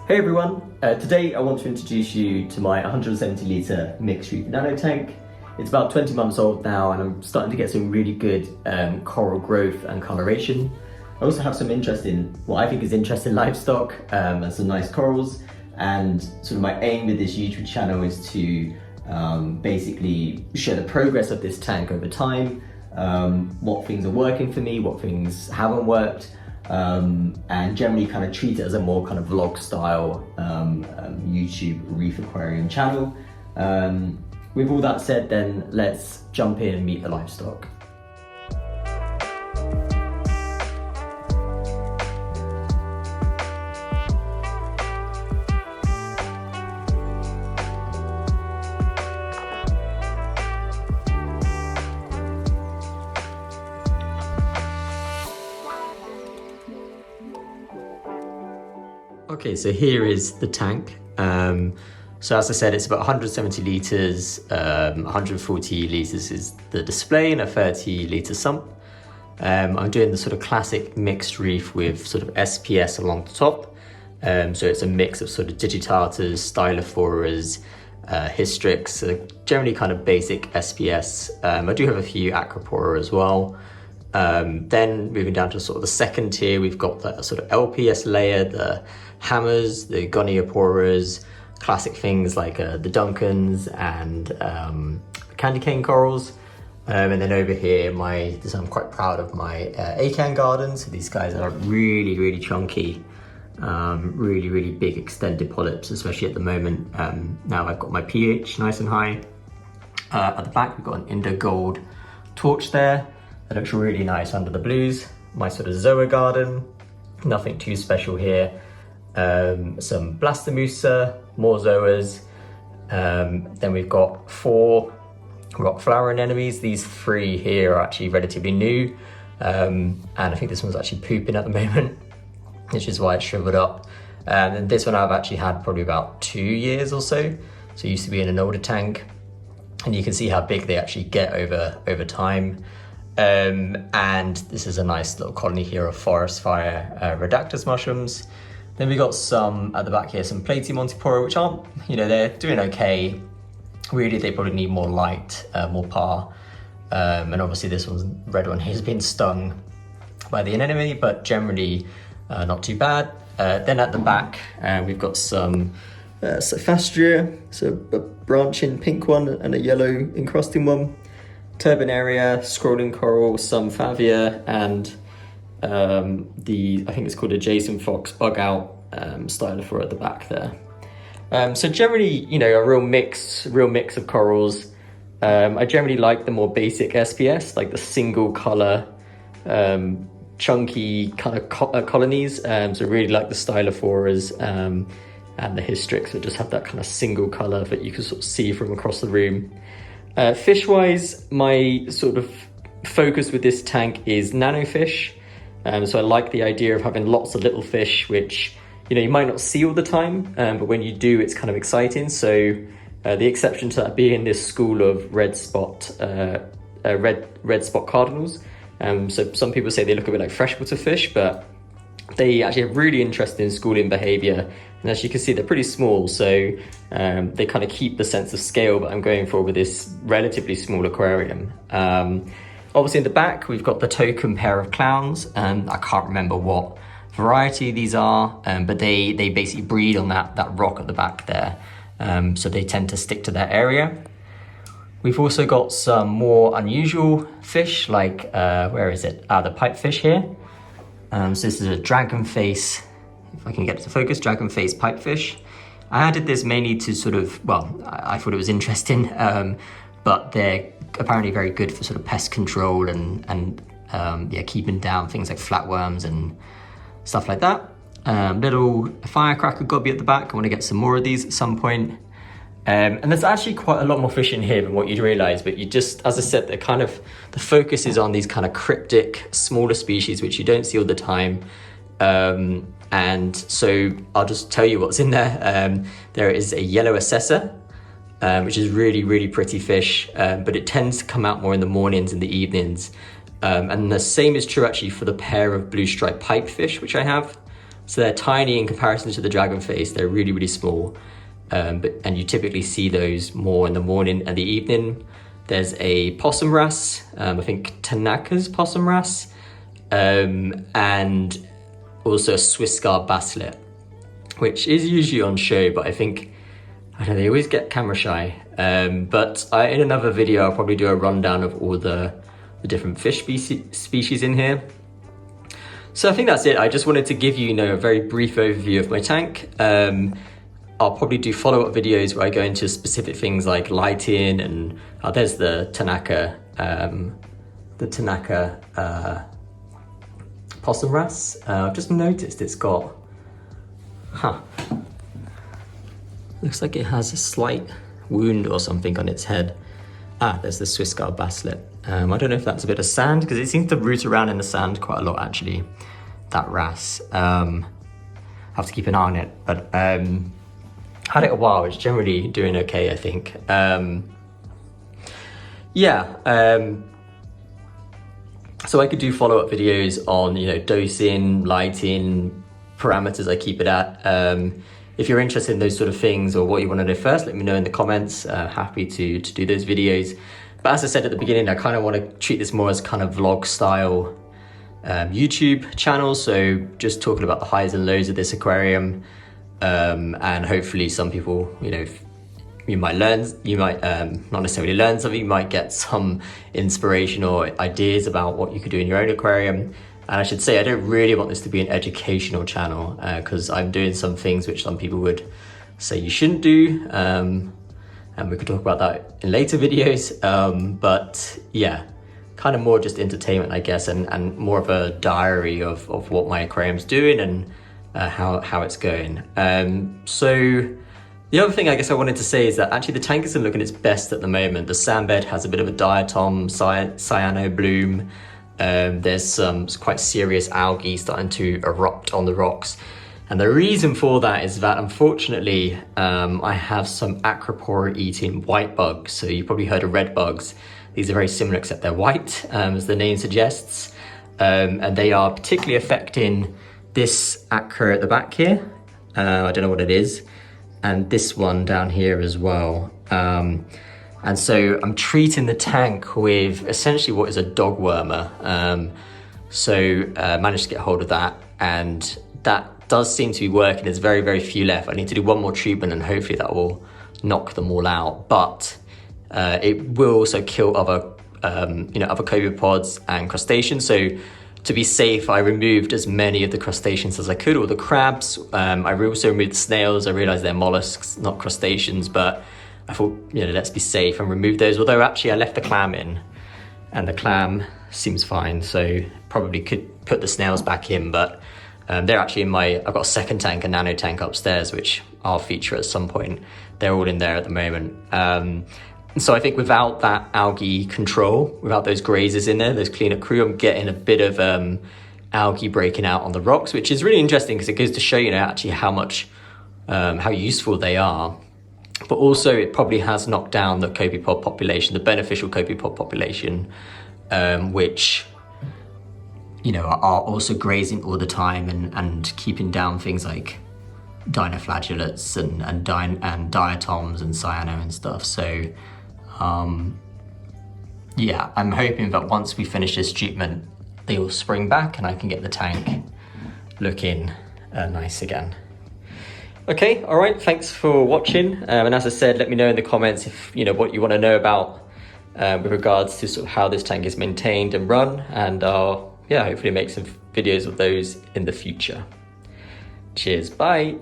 Hey everyone, today I want to introduce you to my 170 litre mixed Reef nano tank. It's about 20 months old now and I'm starting to get some really good coral growth and coloration. I also have some interest in what I think is interesting livestock and some nice corals, and sort of my aim with this YouTube channel is to basically share the progress of this tank over time, what things are working for me, what things haven't worked, and generally kind of treat it as a more kind of vlog style YouTube reef aquarium channel. With all that said, then let's jump in and meet the livestock. Okay, so here is the tank. So as I said, it's about 170 litres, 140 litres is the display and a 30 litre sump. I'm doing the sort of classic mixed reef with sort of SPS along the top. So it's a mix of sort of digitatas, stylophoras, hystrix, so generally kind of basic SPS. I do have a few acropora as well. Then moving down to sort of the second tier, we've got the sort of LPS layer, the hammers, the gonioporas, classic things like the Duncans and candy cane corals. And then over here, I'm quite proud of my acan gardens. So these guys are really, really chunky, really, really big extended polyps, especially at the moment. Now I've got my pH nice and high. At the back, we've got an Indo Gold torch there. That looks really nice under the blues. My sort of Zoa garden, nothing too special here. Some Blastomusa, more Zoas. Then we've got 4 rock flower anemones. These 3 here are actually relatively new. And I think this one's actually pooping at the moment, which is why it's shriveled up. And this one I've actually had probably about 2 years or so. So it used to be in an older tank. And you can see how big they actually get over time. And this is a nice little colony here of forest fire Rhodactis mushrooms. Then we got some at the back here, some Platy Montipora, which aren't, they're doing okay. Really, they probably need more light, more par. And obviously this red one here has been stung by the anemone, but generally not too bad. Then at the back, we've got some Sophastria, so a branching pink one and a yellow encrusting one. Turbinaria, scrolling coral, some Favia, and I think it's called a Jason Fox bug out stylophora at the back there. So generally, a real mix of corals. I generally like the more basic SPS, like the single color, chunky kind of colonies. So really like the stylophoras and the hystrix that just have that kind of single color that you can sort of see from across the room. Fish-wise, my sort of focus with this tank is nano fish. So I like the idea of having lots of little fish, which you might not see all the time, but when you do, it's kind of exciting. So the exception to that being this school of red spot cardinals. So some people say they look a bit like freshwater fish, but they actually have really interesting schooling behavior. And as you can see, they're pretty small, so they kind of keep the sense of scale that I'm going for with this relatively small aquarium. Obviously in the back, we've got the token pair of clowns. I can't remember what variety these are, but they basically breed on that rock at the back there. So they tend to stick to that area. We've also got some more unusual fish, like, where is it? The pipefish here. So this is a dragonface, if I can get it to focus, dragonface pipefish. I added this mainly to sort of, I thought it was interesting, but they're apparently very good for sort of pest control and keeping down things like flatworms and stuff like that. Little firecracker gobby at the back. I want to get some more of these at some point. And there's actually quite a lot more fish in here than what you'd realize, but as I said, the focus is on these kind of cryptic, smaller species, which you don't see all the time. And so I'll just tell you what's in there. There is a yellow assessor, which is really, really pretty fish, but it tends to come out more in the mornings and the evenings. And the same is true actually for the pair of blue striped pipefish, which I have. So they're tiny in comparison to the dragonface. They're really, really small. And you typically see those more in the morning and the evening. There's a possum wrasse, I think Tanaka's possum wrasse, and also a Swiss scarred basslet, which is usually on show, but I think, I don't know, they always get camera shy. But in another video, I'll probably do a rundown of all the different fish species in here. So I think that's it. I just wanted to give you, a very brief overview of my tank. I'll probably do follow-up videos where I go into specific things like lighting and there's the Tanaka possum wrasse. I've just noticed it's got, looks like it has a slight wound or something on its head. There's the Swiss scarred basslet. I don't know if that's a bit of sand because it seems to root around in the sand quite a lot actually, that wrasse. Have to keep an eye on it, but had it a while, it's generally doing okay, I think. So I could do follow-up videos on, dosing, lighting, parameters I keep it at. If you're interested in those sort of things or what you want to know first, let me know in the comments. Happy to do those videos. But as I said at the beginning, I kind of want to treat this more as kind of vlog style YouTube channel. So just talking about the highs and lows of this aquarium. And hopefully some people, you might not necessarily learn something, you might get some inspiration or ideas about what you could do in your own aquarium. And I should say, I don't really want this to be an educational channel because I'm doing some things which some people would say you shouldn't do. And we could talk about that in later videos. But yeah, kind of more just entertainment, I guess, and more of a diary of what my aquarium's doing and how it's going. So the other thing I guess I wanted to say is that actually the tank isn't looking its best at the moment. The sand bed has a bit of a diatom, cyano bloom. There's some quite serious algae starting to erupt on the rocks. And the reason for that is that unfortunately, I have some acropora eating white bugs. So you've probably heard of red bugs. These are very similar except they're white, as the name suggests. And they are particularly affecting this acro at the back here. I don't know what it is. And this one down here as well. And so I'm treating the tank with essentially what is a dog wormer. Managed to get hold of that, and that does seem to be working. There's very, very few left. I need to do one more treatment and hopefully that will knock them all out. But it will also kill other copepods and crustaceans. So to be safe, I removed as many of the crustaceans as I could, all the crabs. I also removed the snails. I realized they're mollusks, not crustaceans, but I thought, let's be safe and remove those. Although actually I left the clam in and the clam seems fine. So probably could put the snails back in, but they're actually in I've got a second tank, a nano tank upstairs, which I'll feature at some point. They're all in there at the moment. So I think without that algae control, without those grazers in there, those cleanup crew, I'm getting a bit of algae breaking out on the rocks, which is really interesting because it goes to show, actually how useful they are. But also it probably has knocked down the copepod population, the beneficial copepod population, which, are also grazing all the time and keeping down things like dinoflagellates and diatoms and cyano and stuff. So yeah, I'm hoping that once we finish this treatment, they will spring back and I can get the tank looking nice again. Okay, all right, thanks for watching. And as I said, let me know in the comments if what you want to know about with regards to sort of how this tank is maintained and run, and I'll hopefully make some videos of those in the future. Cheers, bye.